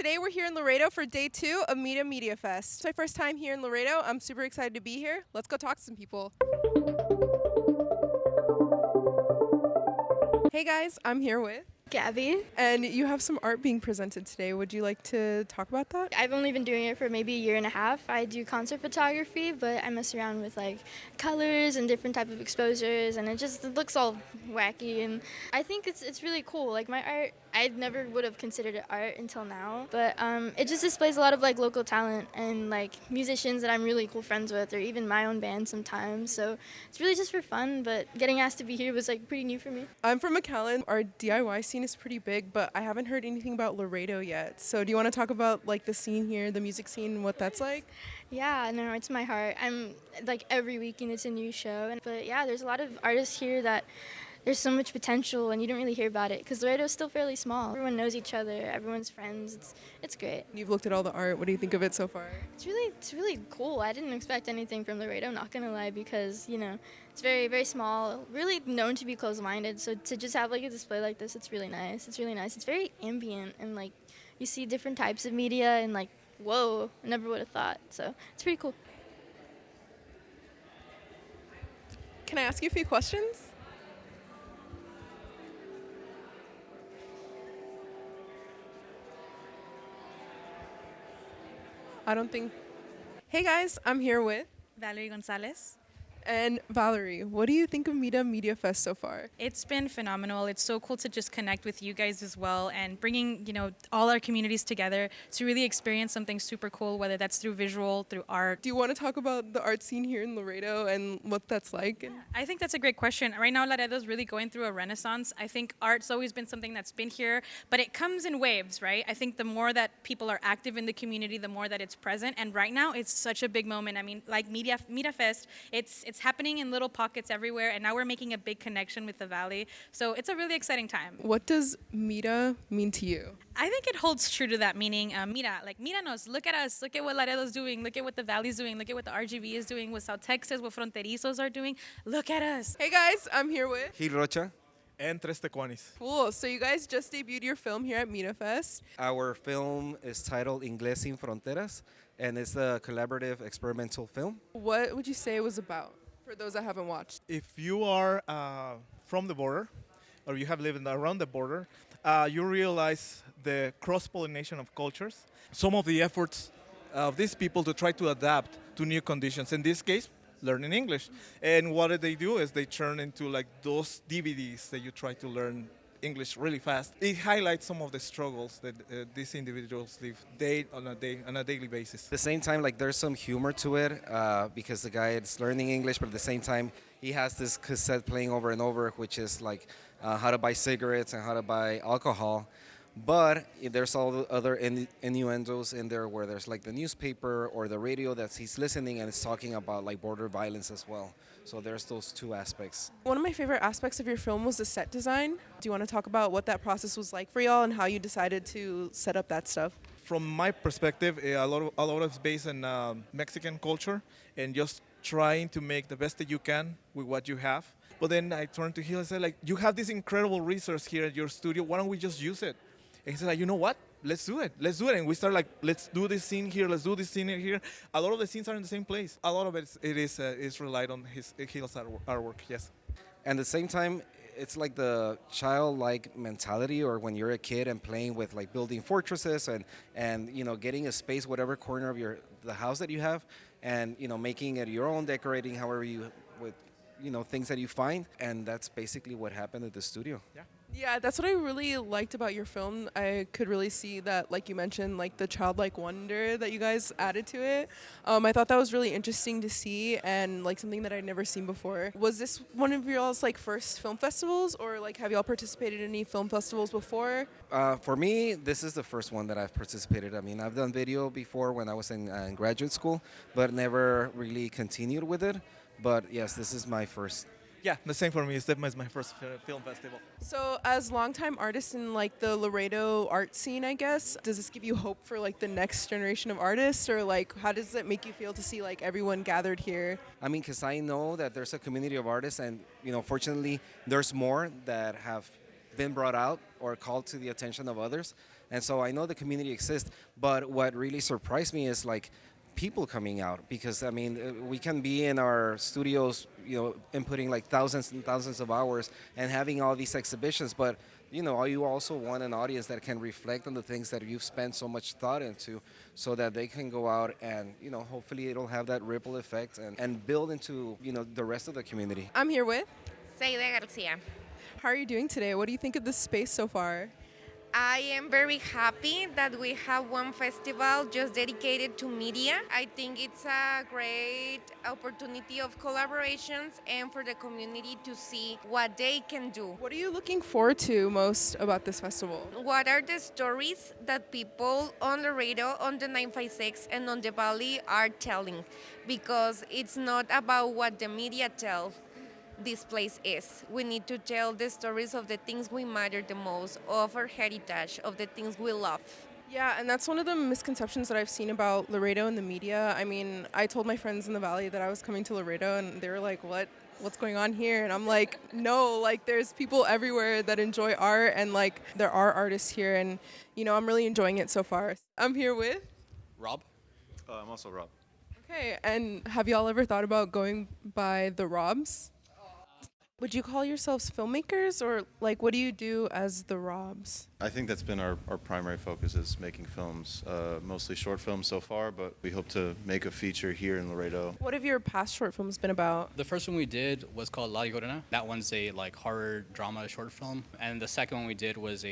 Today we're here in Laredo for day 2 of MIRAA Media Fest. It's my first time here in Laredo. I'm super excited to be here. Let's go talk to some people. Hey guys, I'm here with Gabby. and you have some art being presented today. Would you like to talk about that? I've only been doing it for maybe a year and a half. I do concert photography, but I mess around with like colors and different type of exposures, and it looks all wacky. And I think it's really cool. Like my art, I never would have considered it art until now, but it just displays a lot of like local talent and like musicians that I'm really cool friends with, or even my own band sometimes. So it's really just for fun. But getting asked to be here was like pretty new for me. I'm from McAllen. Our DIY scene is pretty big, but I haven't heard anything about Laredo yet. So do you want to talk about like the scene here, the music scene, and what that's like? Yeah, no, it's my heart. I'm like every weekend it's a new show, but yeah, there's a lot of artists here that there's so much potential, and you don't really hear about it because Laredo's still fairly small. Everyone knows each other, everyone's friends. It's great. You've looked at all the art. What do you think of it so far? It's really cool. I didn't expect anything from Laredo, not gonna lie, because it's very very small, really known to be closed-minded. So to just have like a display like this, it's really nice. It's really nice. It's very ambient, and like you see different types of media, and like whoa, I never would have thought. So it's pretty cool. Can I ask you a few questions? I don't think. Hey guys, I'm here with Valerie Gonzalez. and Valerie. What do you think of MIRAA Media Fest so far? It's been phenomenal. It's so cool to just connect with you guys as well and bringing, all our communities together to really experience something super cool, whether that's through visual, through art. Do you want to talk about the art scene here in Laredo and what that's like? I think that's a great question. Right now, Laredo's really going through a renaissance. I think art's always been something that's been here, but it comes in waves, right? I think the more that people are active in the community, the more that it's present. And right now, it's such a big moment. I mean, like Media Fest, it's happening in little pockets everywhere, and now we're making a big connection with the Valley. So it's a really exciting time. What does MIRAA mean to you? I think it holds true to that meaning. Míranos, look at us, look at what Laredo's doing, look at what the Valley's doing, look at what the RGV is doing, what South Texas, what Fronterizos are doing. Look at us. Hey guys, I'm here with Gil Rocha. and Tres Tecuanis. Cool. So you guys just debuted your film here at MIRAA Fest. Our film is titled Inglés sin Fronteras, and it's a collaborative experimental film. What would you say it was about for those that haven't watched? If you are from the border, or you have lived around the border, you realize the cross-pollination of cultures. Some of the efforts of these people to try to adapt to new conditions. In this case, learning English. And what they do is they turn into like those DVDs that you try to learn English really fast. It highlights some of the struggles that these individuals live on a daily basis. At the same time, like there's some humor to it because the guy is learning English, but at the same time, he has this cassette playing over and over, which is like how to buy cigarettes and how to buy alcohol. But there's all the other innuendos in there where there's like the newspaper or the radio that he's listening and it's talking about like border violence as well. So there's those two aspects. One of my favorite aspects of your film was the set design. Do you want to talk about what that process was like for y'all and how you decided to set up that stuff? From my perspective, a lot of it's based on Mexican culture and just trying to make the best that you can with what you have. But then I turned to him and said, like, you have this incredible resource here at your studio. Why don't we just use it? And he said, like, you know what? Let's do it. Let's do it. And we start like, let's do this scene here. Let's do this scene here. A lot of the scenes are in the same place. A lot of it is relied on his artwork. Yes. And at the same time, it's like the childlike mentality, or when you're a kid and playing with like building fortresses and getting a space, whatever corner of the house that you have, and making it your own, decorating however you with things that you find, and that's basically what happened at the studio. Yeah. Yeah, that's what I really liked about your film. I could really see that, like you mentioned, like the childlike wonder that you guys added to it. I thought that was really interesting to see and like something that I'd never seen before. Was this one of y'all's like first film festivals, or like have y'all participated in any film festivals before? For me, this is the first one that I've participated. I mean, I've done video before when I was in graduate school, but never really continued with it. But yes, this is my first. Yeah, the same for me. It's my first film festival. So as longtime artists in like the Laredo art scene, I guess, does this give you hope for like the next generation of artists, or like how does it make you feel to see like everyone gathered here? I mean, because I know that there's a community of artists, and fortunately, there's more that have been brought out or called to the attention of others. And so I know the community exists, but what really surprised me is like people coming out, because I mean we can be in our studios, inputting like thousands and thousands of hours and having all these exhibitions, but you also want an audience that can reflect on the things that you've spent so much thought into, so that they can go out and hopefully it'll have that ripple effect and build into the rest of the community. I'm here with. Saida Garcia. How are you doing today? What do you think of this space so far? I am very happy that we have one festival just dedicated to media. I think it's a great opportunity of collaborations and for the community to see what they can do. What are you looking forward to most about this festival? What are the stories that people on Laredo, on the 956, and on the Valley are telling? Because it's not about what the media tell this place is. We need to tell the stories of the things we matter the most, of our heritage, of the things we love. Yeah, and that's one of the misconceptions that I've seen about Laredo and the media. I mean, I told my friends in the Valley that I was coming to Laredo, and they were like, what's going on here? And I'm like, no, like there's people everywhere that enjoy art, and like there are artists here, and I'm really enjoying it so far. I'm here with Rob? I'm also Rob. Okay, and have y'all ever thought about going by the Robs? Would you call yourselves filmmakers, or like what do you do as the Robs? I think that's been our primary focus, is making films, mostly short films so far, but we hope to make a feature here in Laredo. What have your past short films been about? The first one we did was called La Llorona. That one's a like horror drama short film. And the second one we did was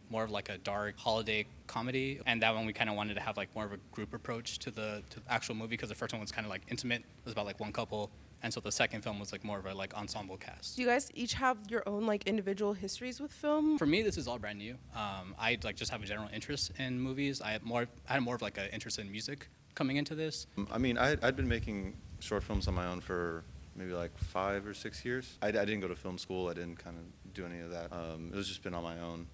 more of like a dark holiday comedy. And that one we kind of wanted to have like more of a group approach to the actual movie, because the first one was kind of like intimate. It was about like one couple. And so the second film was like more of a like ensemble cast. Do you guys each have your own like individual histories with film? For me, this is all brand new. I like just have a general interest in movies. I had more of like an interest in music coming into this. I mean, I'd been making short films on my own for maybe like 5 or 6 years. I didn't go to film school. I didn't kind of do any of that. It was just been on my own.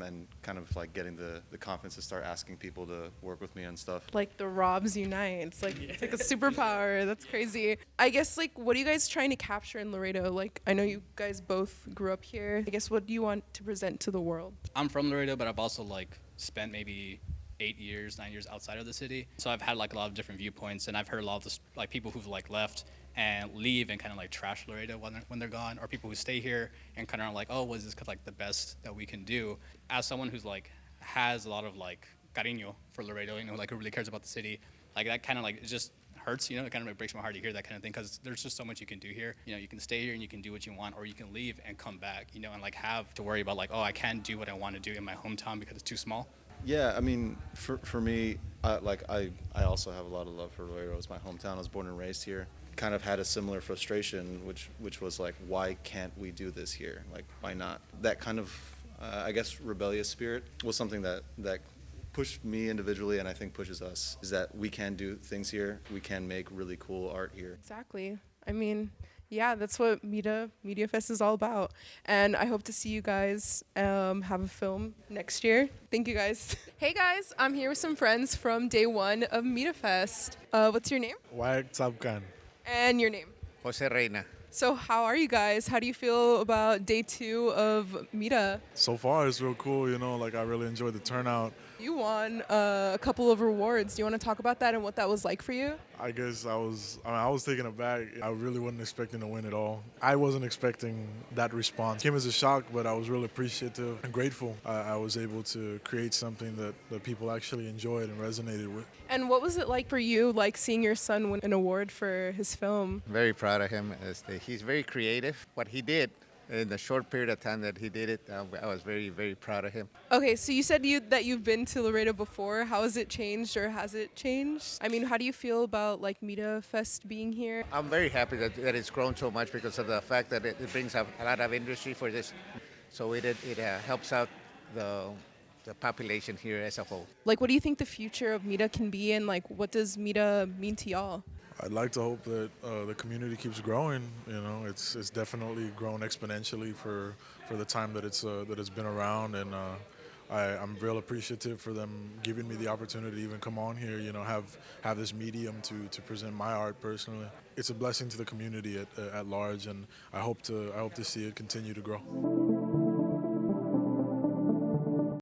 And kind of like getting the confidence to start asking people to work with me and stuff. Like the Robs unite. It's like a superpower. That's crazy. I guess like what are you guys trying to capture in Laredo? Like I know you guys both grew up here. I guess what do you want to present to the world? I'm from Laredo, but I've also like spent maybe 8 years, 9 years outside of the city. So I've had like a lot of different viewpoints, and I've heard a lot of this, like people who've like left and leave and kind of like trash Laredo when they're gone, or people who stay here and kind of are like, oh, was this like the best that we can do? As someone who's like has a lot of like cariño for Laredo, like who really cares about the city, like that kind of like it just hurts, it kind of like breaks my heart to hear that kind of thing, because there's just so much you can do here. You can stay here and you can do what you want, or you can leave and come back, and like have to worry about like, oh, I can't do what I want to do in my hometown because it's too small. Yeah, I mean, for me, I also have a lot of love for Laredo. It's my hometown. I was born and raised here. Kind of had a similar frustration, which was like, why can't we do this here? Like, why not? That kind of, I guess, rebellious spirit was something that pushed me individually, and I think pushes us, is that we can do things here. We can make really cool art here. Exactly. I mean, yeah, that's what Media Fest is all about. And I hope to see you guys have a film next year. Thank you, guys. Hey, guys. I'm here with some friends from day one of Media Fest. What's your name? Wag Sabkan. And your name? Jose Reina. So how are you guys? How do you feel about day 2 of Mira? So far, it's real cool. Like I really enjoyed the turnout. You won a couple of awards. Do you want to talk about that and what that was like for you? I guess I was taken aback. I really wasn't expecting to win at all. I wasn't expecting that response. It came as a shock, but I was really appreciative and grateful. I was able to create something that people actually enjoyed and resonated with. And what was it like for you, like seeing your son win an award for his film? Very proud of him. He's very creative. What he did in the short period of time that he did it, I was very, very proud of him. Okay, so you said that you've been to Laredo before. How has it changed, or has it changed? I mean, how do you feel about like Media Fest being here? I'm very happy that it's grown so much because of the fact that it brings up a lot of industry for this. So it helps out the population here as a whole. Like, what do you think the future of Media can be, and like, what does Media mean to y'all? I'd like to hope that the community keeps growing. It's definitely grown exponentially for the time that it's been around, and I'm real appreciative for them giving me the opportunity to even come on here. Have this medium to present my art personally. It's a blessing to the community at large, and I hope to see it continue to grow.